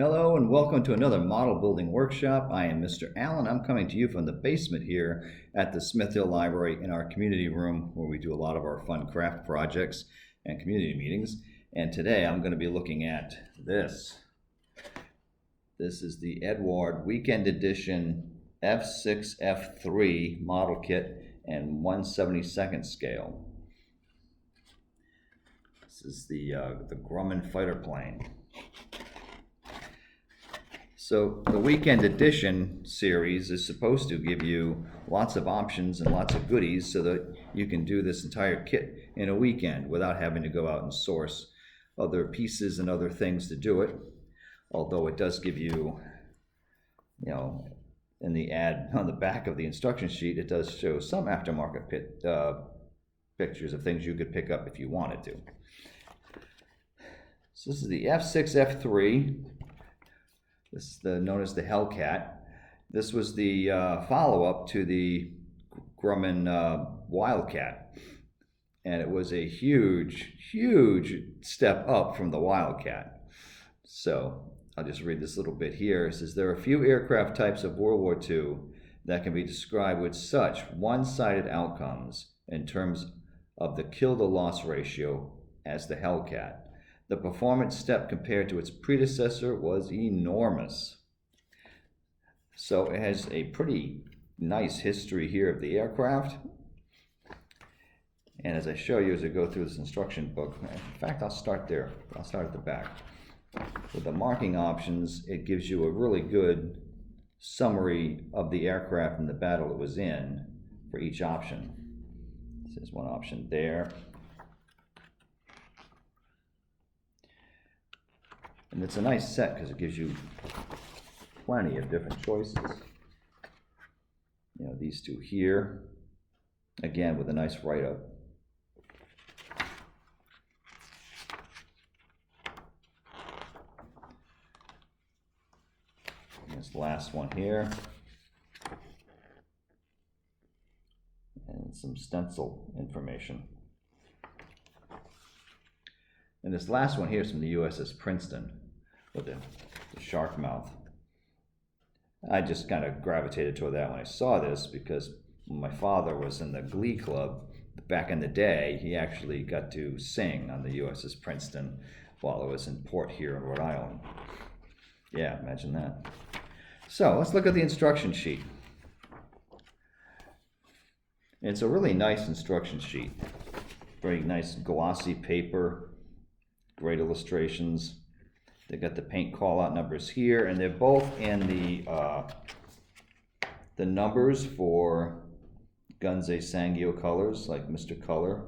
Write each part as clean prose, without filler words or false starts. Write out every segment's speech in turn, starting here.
Hello and welcome to another model building workshop. I am Mr. Allen. I'm coming to you from the basement here at the Smith Hill Library in our community room where we do a lot of our fun craft projects and community meetings. And today I'm going to be looking at this. This is the Eduard Weekend Edition F6F-3 model kit and 1/72nd scale. This is the Grumman fighter plane. So the Weekend Edition series is supposed to give you lots of options and lots of goodies so that you can do this entire kit in a weekend without having to go out and source other pieces and other things to do it. Although it does give you, in the ad on the back of the instruction sheet, it does show some aftermarket pictures of things you could pick up if you wanted to. So this is the F6F-3. This is known as the Hellcat. This was the follow-up to the Grumman Wildcat. And it was a huge, huge step up from the Wildcat. So I'll just read this little bit here. It says, there are few aircraft types of World War II that can be described with such one-sided outcomes in terms of the kill-to-loss ratio as the Hellcat. The performance step compared to its predecessor was enormous. So it has a pretty nice history here of the aircraft. And as I show you as I go through this instruction book, in fact, I'll start there. I'll start at the back. With the marking options, it gives you a really good summary of the aircraft and the battle it was in for each option. There's one option there. And it's a nice set because it gives you plenty of different choices. These two here, again with a nice write-up. This last one here. And some stencil information. And this last one here is from the USS Princeton with the shark mouth. I just kind of gravitated toward that when I saw this because when my father was in the Glee Club back in the day, he actually got to sing on the USS Princeton while it was in port here in Rhode Island. Yeah, imagine that. So let's look at the instruction sheet. It's a really nice instruction sheet. Very nice glossy paper, great illustrations. They got the paint call out numbers here, and they're both in the numbers for Gunze Sangyo colors, like Mr. Color.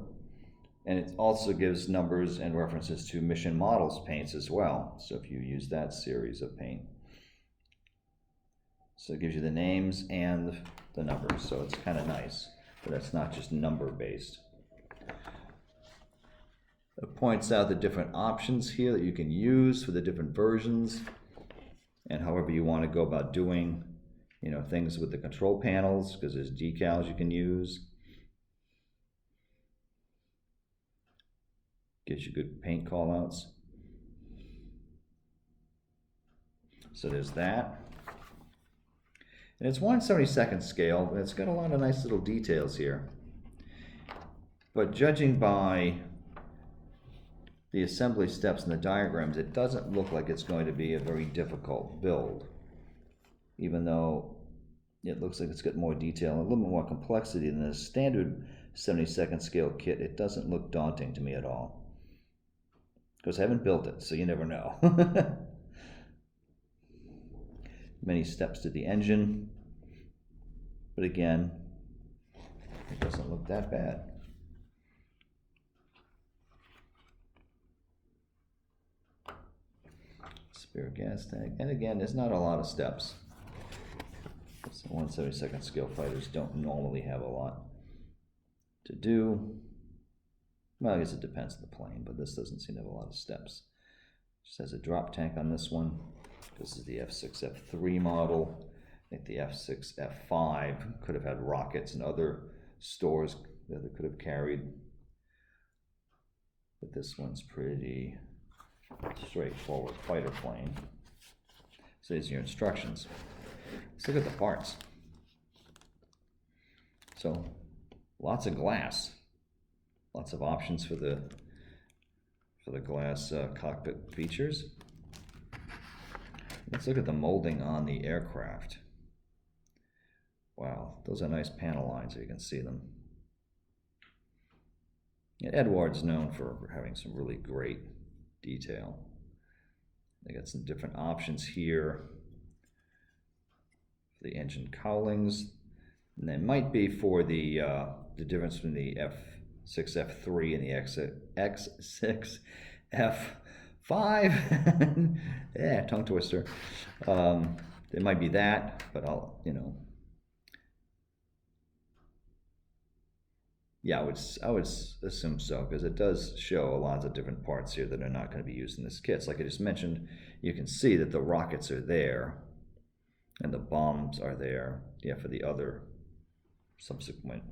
And it also gives numbers and references to Mission Models paints as well. So if you use that series of paint. So it gives you the names and the numbers, so it's kind of nice. But that's not just number based. It points out the different options here that you can use for the different versions and however you want to go about doing things with the control panels, because there's decals you can use. Gives you good paint call outs. So there's that. And it's 1/72nd scale, but it's got a lot of nice little details here. But judging by the assembly steps and the diagrams, it doesn't look like it's going to be a very difficult build, even though it looks like it's got more detail and a little bit more complexity than the standard 72nd scale kit. It doesn't look daunting to me at all. Because I haven't built it, so you never know. Many steps to the engine, but again, it doesn't look that bad. Spare gas tank, and again, there's not a lot of steps. So 1/72nd scale fighters don't normally have a lot to do. Well, I guess it depends on the plane, but this doesn't seem to have a lot of steps. Just has a drop tank on this one. This is the F6F-3 model. I think the F6F-5 could have had rockets and other stores that it could have carried. But this one's pretty straightforward fighter plane. So these are your instructions. Let's look at the parts. So lots of glass, lots of options for the glass cockpit features. Let's look at the molding on the aircraft. Wow, those are nice panel lines, so you can see them. And Eduard's known for having some really great detail. They got some different options here for the engine cowlings, and that might be for the difference between the F6F-3 and the F6F-5. Yeah, tongue twister. It might be that, but yeah, I would assume so, because it does show a lot of different parts here that are not going to be used in this kit. So like I just mentioned, you can see that the rockets are there and the bombs are there, yeah, for the other subsequent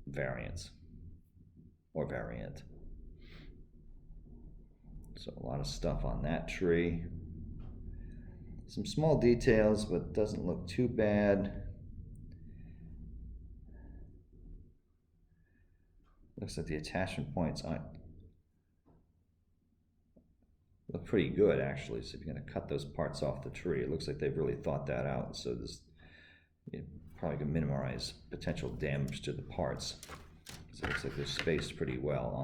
variants or variant. So a lot of stuff on that tree. Some small details, but doesn't look too bad. Looks like the attachment points look pretty good, actually. So if you're going to cut those parts off the tree, it looks like they've really thought that out. So this, you probably can minimize potential damage to the parts. So it looks like they're spaced pretty well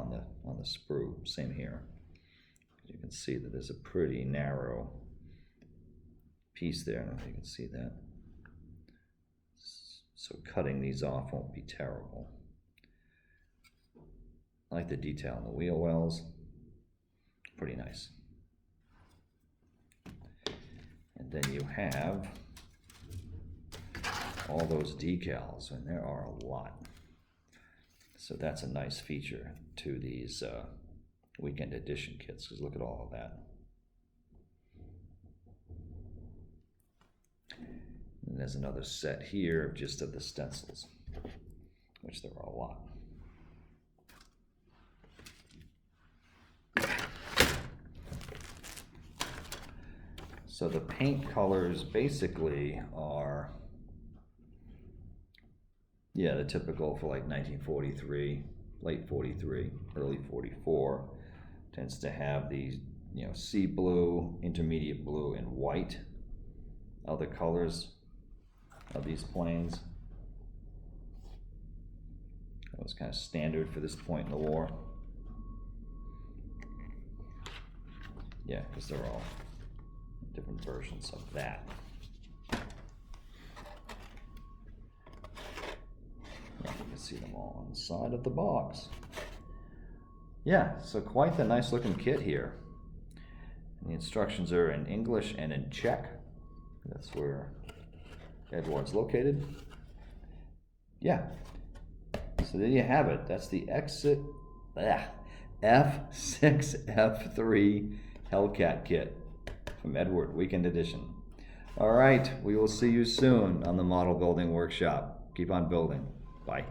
on the sprue. Same here. You can see that there's a pretty narrow piece there. I don't know if you can see that. So cutting these off won't be terrible. I like the detail on the wheel wells. Pretty nice. And then you have all those decals, and there are a lot. So that's a nice feature to these Weekend Edition kits, because look at all of that. And there's another set here just of the stencils, which there are a lot. So the paint colors basically are, yeah, the typical for like 1943, late 43, early 44. Tends to have these, sea blue, intermediate blue, and white. Other colors of these planes. That was kind of standard for this point in the war. Yeah, because they're all different versions of that. Yeah, you can see them all on the side of the box. Yeah, so quite the nice looking kit here. And the instructions are in English and in Czech. That's where Eduard's located. Yeah, so there you have it. That's the F6F-3 Hellcat kit from Eduard Weekend Edition. All right, we will see you soon on the Model Building Workshop. Keep on building. Bye.